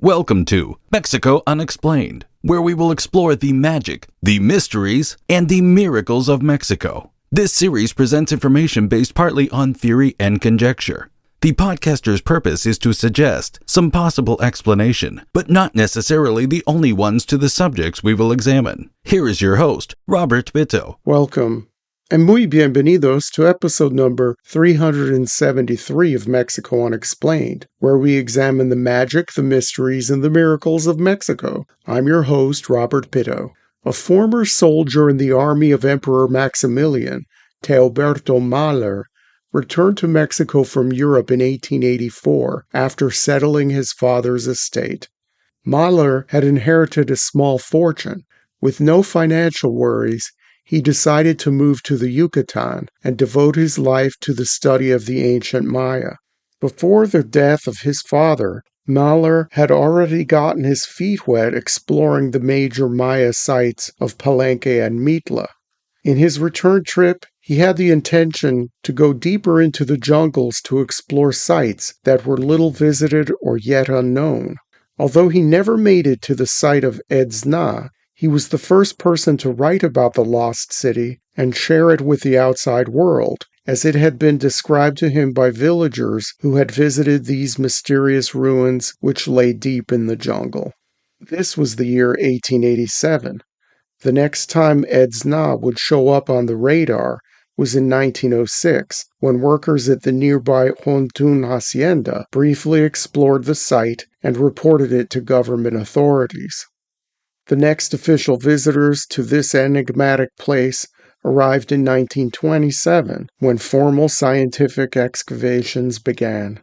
Welcome to Mexico Unexplained, where we will explore the magic, the mysteries, and the miracles of Mexico. This series presents information based partly on theory and conjecture. The podcaster's purpose is to suggest some possible explanation, but not necessarily the only ones to the subjects we will examine. Here is your host, Robert Bitto. Welcome, and muy bienvenidos to episode number 373 of Mexico Unexplained, where we examine the magic, the mysteries, and the miracles of Mexico. I'm your host, Robert Bitto. A former soldier in the army of Emperor Maximilian, Teoberto Mahler, returned to Mexico from Europe in 1884 after settling his father's estate. Mahler had inherited a small fortune. With no financial worries, he decided to move to the Yucatan and devote his life to the study of the ancient Maya. Before the death of his father, Mahler had already gotten his feet wet exploring the major Maya sites of Palenque and Mitla. In his return trip, he had the intention to go deeper into the jungles to explore sites that were little visited or yet unknown. Although he never made it to the site of Edzná, he was the first person to write about the lost city and share it with the outside world, as it had been described to him by villagers who had visited these mysterious ruins which lay deep in the jungle. This was the year 1887. The next time Edzná would show up on the radar was in 1906, when workers at the nearby Hontún Hacienda briefly explored the site and reported it to government authorities. The next official visitors to this enigmatic place arrived in 1927, when formal scientific excavations began.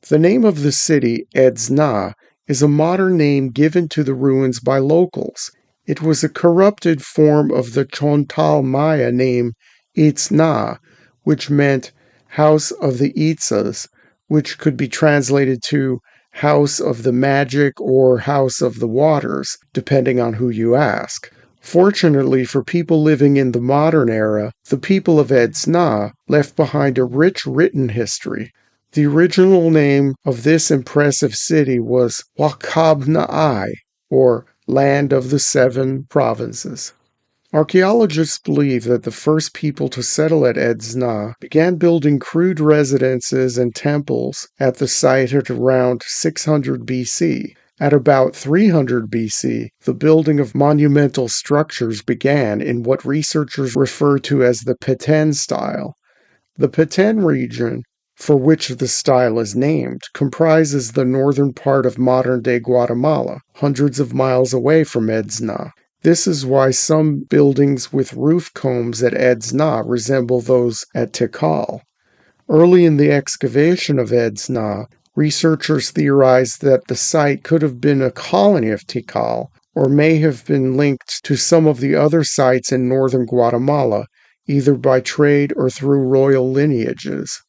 The name of the city, Edzná, is a modern name given to the ruins by locals. It was a corrupted form of the Chontal Maya name Edzná, which meant House of the Itzas, which could be translated to House of the Magic or House of the Waters, depending on who you ask. Fortunately for people living in the modern era, the people of Edzná left behind a rich written history. The original name of this impressive city was Huacabna'ay, or Land of the Seven Provinces. Archaeologists believe that the first people to settle at Edzná began building crude residences and temples at the site at around 600 BC. At about 300 BC, the building of monumental structures began in what researchers refer to as the Petén style. The Petén region, for which the style is named, comprises the northern part of modern-day Guatemala, hundreds of miles away from Edzná. This is why some buildings with roof combs at Edzná resemble those at Tikal. Early in the excavation of Edzná, researchers theorized that the site could have been a colony of Tikal, or may have been linked to some of the other sites in northern Guatemala, either by trade or through royal lineages.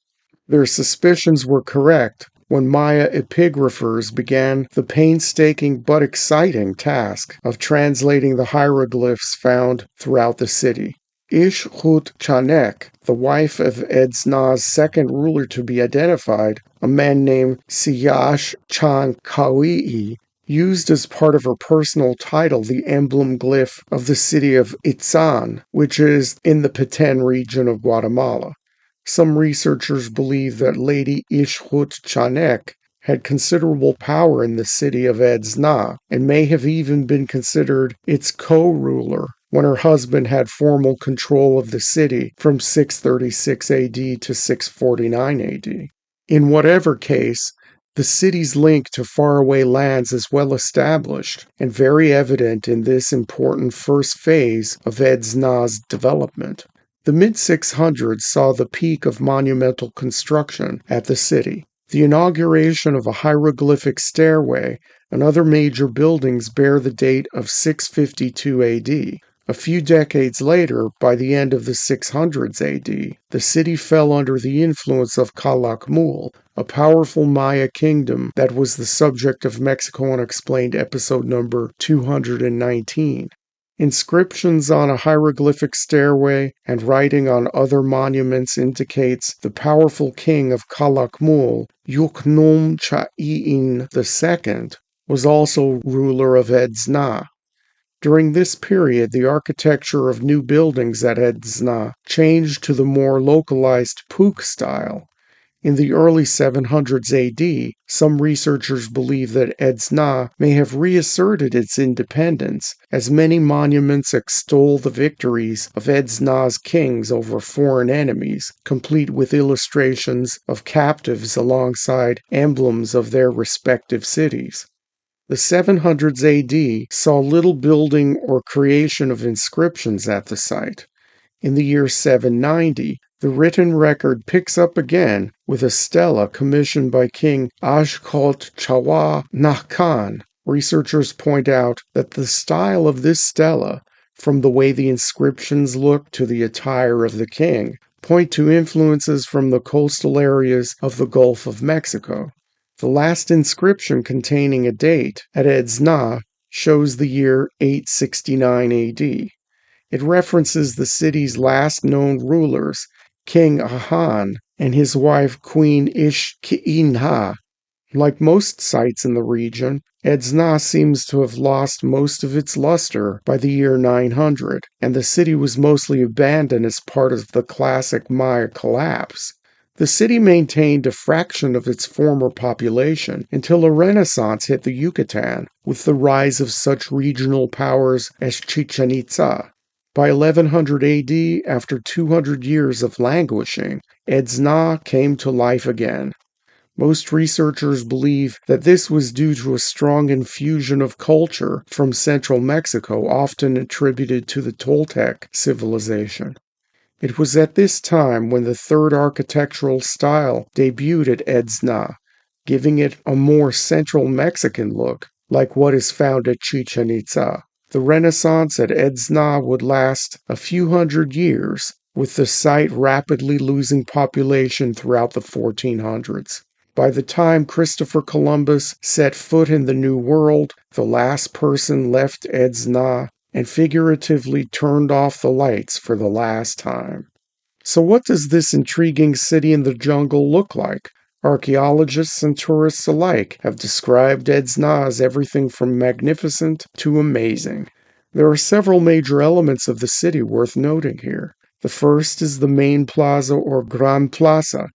Their suspicions were correct when Maya epigraphers began the painstaking but exciting task of translating the hieroglyphs found throughout the city. Ixhut-Chanek, the wife of Edzná's second ruler to be identified, a man named Siyash Chankawii, used as part of her personal title the emblem glyph of the city of Itzan, which is in the Petén region of Guatemala. Some researchers believe that Lady Ixhut-Chanek had considerable power in the city of Edzná and may have even been considered its co-ruler when her husband had formal control of the city from 636 AD to 649 AD. In whatever case, the city's link to faraway lands is well established and very evident in this important first phase of Edzná's development. The mid-600s saw the peak of monumental construction at the city. The inauguration of a hieroglyphic stairway and other major buildings bear the date of 652 AD. A few decades later, by the end of the 600s AD, the city fell under the influence of Calakmul, a powerful Maya kingdom that was the subject of Mexico Unexplained episode number 219. Inscriptions on a hieroglyphic stairway and writing on other monuments indicates the powerful king of Calakmul, Yuknum Cha'iin II, was also ruler of Edzná. During this period, the architecture of new buildings at Edzná changed to the more localized Puk style. In the early 700s AD, some researchers believe that Edzná may have reasserted its independence, as many monuments extol the victories of Edzná's kings over foreign enemies, complete with illustrations of captives alongside emblems of their respective cities. The 700s AD saw little building or creation of inscriptions at the site. In the year 790, the written record picks up again with a stela commissioned by King Ashkot Chawa Nahkan. Researchers point out that the style of this stela, from the way the inscriptions look to the attire of the king, point to influences from the coastal areas of the Gulf of Mexico. The last inscription containing a date at Edzná shows the year 869 AD. It references the city's last known rulers, King Ahan and his wife Queen Ishkiinha. Like most sites in the region, Edzná seems to have lost most of its luster by the year 900, and the city was mostly abandoned as part of the classic Maya collapse. The city maintained a fraction of its former population until a renaissance hit the Yucatan, with the rise of such regional powers as Chichen Itza. By 1100 AD, after 200 years of languishing, Edzná came to life again. Most researchers believe that this was due to a strong infusion of culture from central Mexico, often attributed to the Toltec civilization. It was at this time when the third architectural style debuted at Edzná, giving it a more central Mexican look, like what is found at Chichen Itza. The Renaissance at Edzná would last a few hundred years, with the site rapidly losing population throughout the 1400s. By the time Christopher Columbus set foot in the New World, the last person left Edzná and figuratively turned off the lights for the last time. So what does this intriguing city in the jungle look like? Archaeologists and tourists alike have described Edzná as everything from magnificent to amazing. There are several major elements of the city worth noting here. The first is the main plaza or Gran Plaza.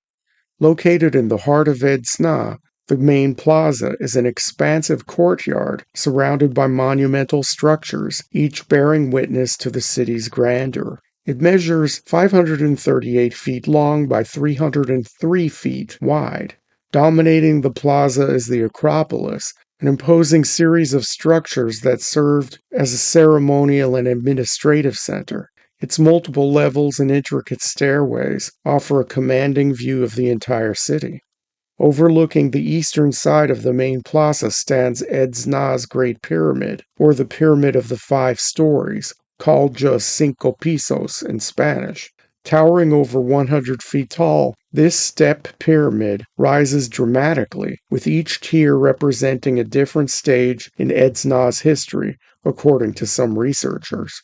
Located in the heart of Edzná, the main plaza is an expansive courtyard surrounded by monumental structures, each bearing witness to the city's grandeur. It measures 538 feet long by 303 feet wide. Dominating the plaza is the Acropolis, an imposing series of structures that served as a ceremonial and administrative center. Its multiple levels and intricate stairways offer a commanding view of the entire city. Overlooking the eastern side of the main plaza stands Edzná's Great Pyramid, or the Pyramid of the Five Stories, called just Cinco Pisos in Spanish. Towering over 100 feet tall, this step pyramid rises dramatically, with each tier representing a different stage in Edzná's history, according to some researchers.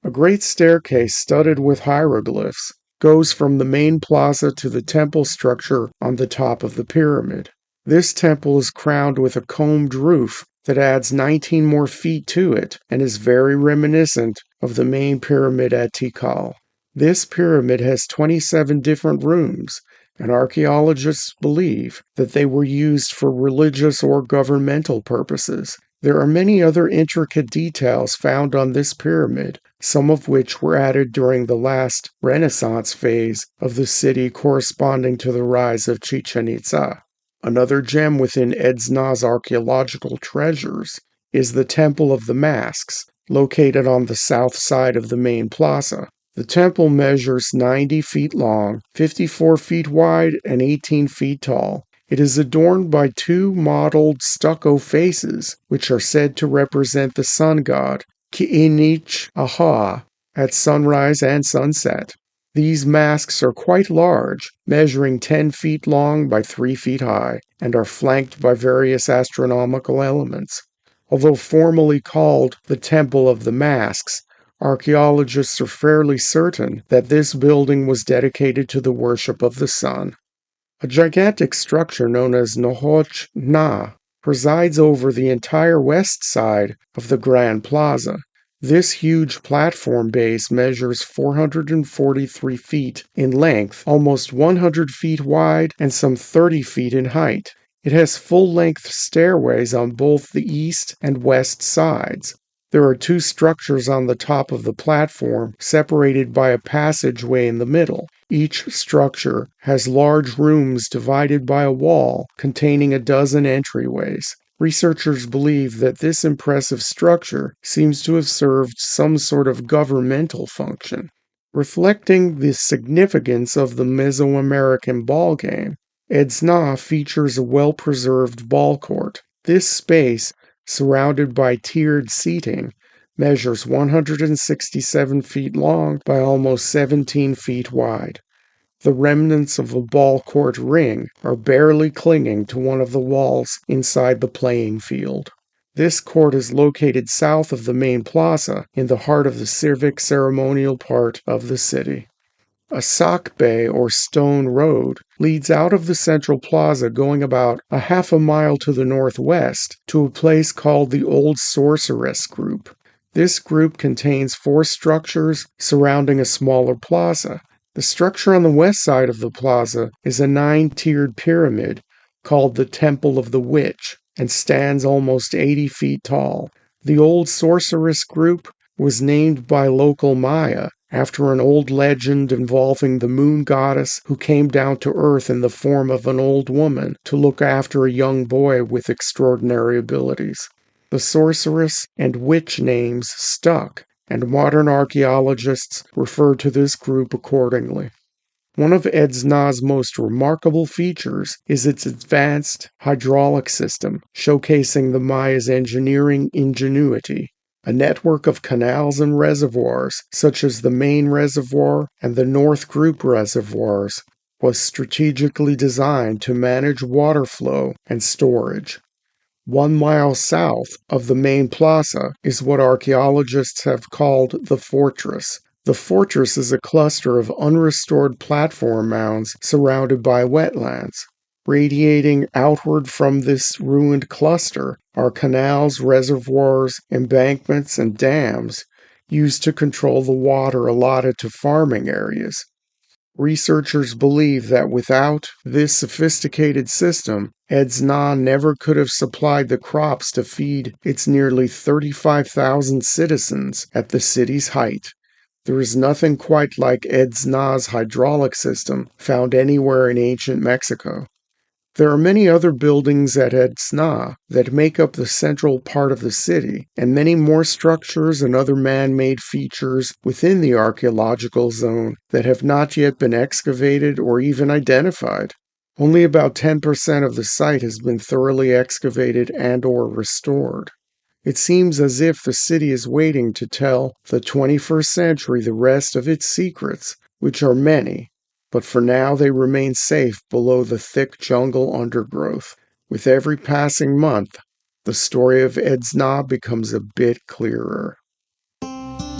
A great staircase studded with hieroglyphs goes from the main plaza to the temple structure on the top of the pyramid. This temple is crowned with a combed roof that adds 19 more feet to it and is very reminiscent of the main pyramid at Tikal. This pyramid has 27 different rooms, and archaeologists believe that they were used for religious or governmental purposes. There are many other intricate details found on this pyramid, some of which were added during the last Renaissance phase of the city corresponding to the rise of Chichen Itza. Another gem within Edzná's archaeological treasures is the Temple of the Masks, located on the south side of the main plaza. The temple measures 90 feet long, 54 feet wide, and 18 feet tall. It is adorned by two modeled stucco faces, which are said to represent the sun god, Ki'inich Aha, at sunrise and sunset. These masks are quite large, measuring 10 feet long by 3 feet high, and are flanked by various astronomical elements. Although formally called the Temple of the Masks, archaeologists are fairly certain that this building was dedicated to the worship of the sun. A gigantic structure known as Nohoch Na presides over the entire west side of the Grand Plaza. This huge platform base measures 443 feet in length, almost 100 feet wide, and some 30 feet in height. It has full-length stairways on both the east and west sides. There are two structures on the top of the platform, separated by a passageway in the middle. Each structure has large rooms divided by a wall containing a dozen entryways. Researchers believe that this impressive structure seems to have served some sort of governmental function. Reflecting the significance of the Mesoamerican ball game, Edzná features a well-preserved ball court. This space, surrounded by tiered seating, measures 167 feet long by almost 17 feet wide. The remnants of a ball court ring are barely clinging to one of the walls inside the playing field. This court is located south of the main plaza in the heart of the civic ceremonial part of the city. A sakbe or stone road leads out of the central plaza going about a half a mile to the northwest to a place called the Old Sorceress Group. This group contains 4 structures surrounding a smaller plaza. The structure on the west side of the plaza is a 9-tiered pyramid called the Temple of the Witch and stands almost 80 feet tall. The Old Sorceress Group was named by local Maya after an old legend involving the moon goddess who came down to earth in the form of an old woman to look after a young boy with extraordinary abilities. The sorceress and witch names stuck, and modern archaeologists refer to this group accordingly. One of Edzná's most remarkable features is its advanced hydraulic system, showcasing the Mayas' engineering ingenuity. A network of canals and reservoirs, such as the main reservoir and the North Group reservoirs, was strategically designed to manage water flow and storage. 1 mile south of the main plaza is what archaeologists have called the fortress. The fortress is a cluster of unrestored platform mounds surrounded by wetlands. Radiating outward from this ruined cluster are canals, reservoirs, embankments, and dams used to control the water allotted to farming areas. Researchers believe that without this sophisticated system, Edzná never could have supplied the crops to feed its nearly 35,000 citizens at the city's height. There is nothing quite like Edzná's hydraulic system found anywhere in ancient Mexico. There are many other buildings at Edzná that make up the central part of the city, and many more structures and other man-made features within the archaeological zone that have not yet been excavated or even identified. Only about 10% of the site has been thoroughly excavated and/or restored. It seems as if the city is waiting to tell the 21st century the rest of its secrets, which are many, but for now they remain safe below the thick jungle undergrowth. With every passing month, the story of Edzná becomes a bit clearer.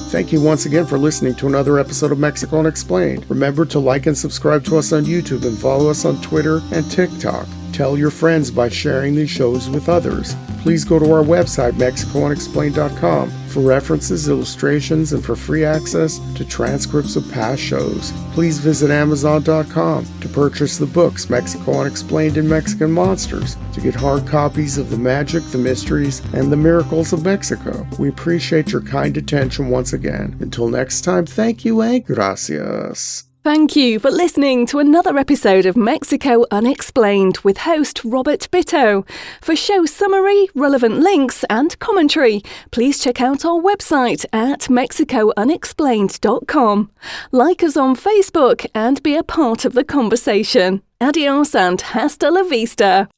Thank you once again for listening to another episode of Mexico Unexplained. Remember to like and subscribe to us on YouTube and follow us on Twitter and TikTok. Tell your friends by sharing these shows with others. Please go to our website, MexicoUnexplained.com, for references, illustrations, and for free access to transcripts of past shows. Please visit Amazon.com to purchase the books Mexico Unexplained and Mexican Monsters, to get hard copies of The Magic, the Mysteries, and the Miracles of Mexico. We appreciate your kind attention once again. Until next time, thank you and gracias. Thank you for listening to another episode of Mexico Unexplained with host Robert Bitto. For show summary, relevant links and commentary, please check out our website at mexicounexplained.com. Like us on Facebook and be a part of the conversation. Adios and hasta la vista.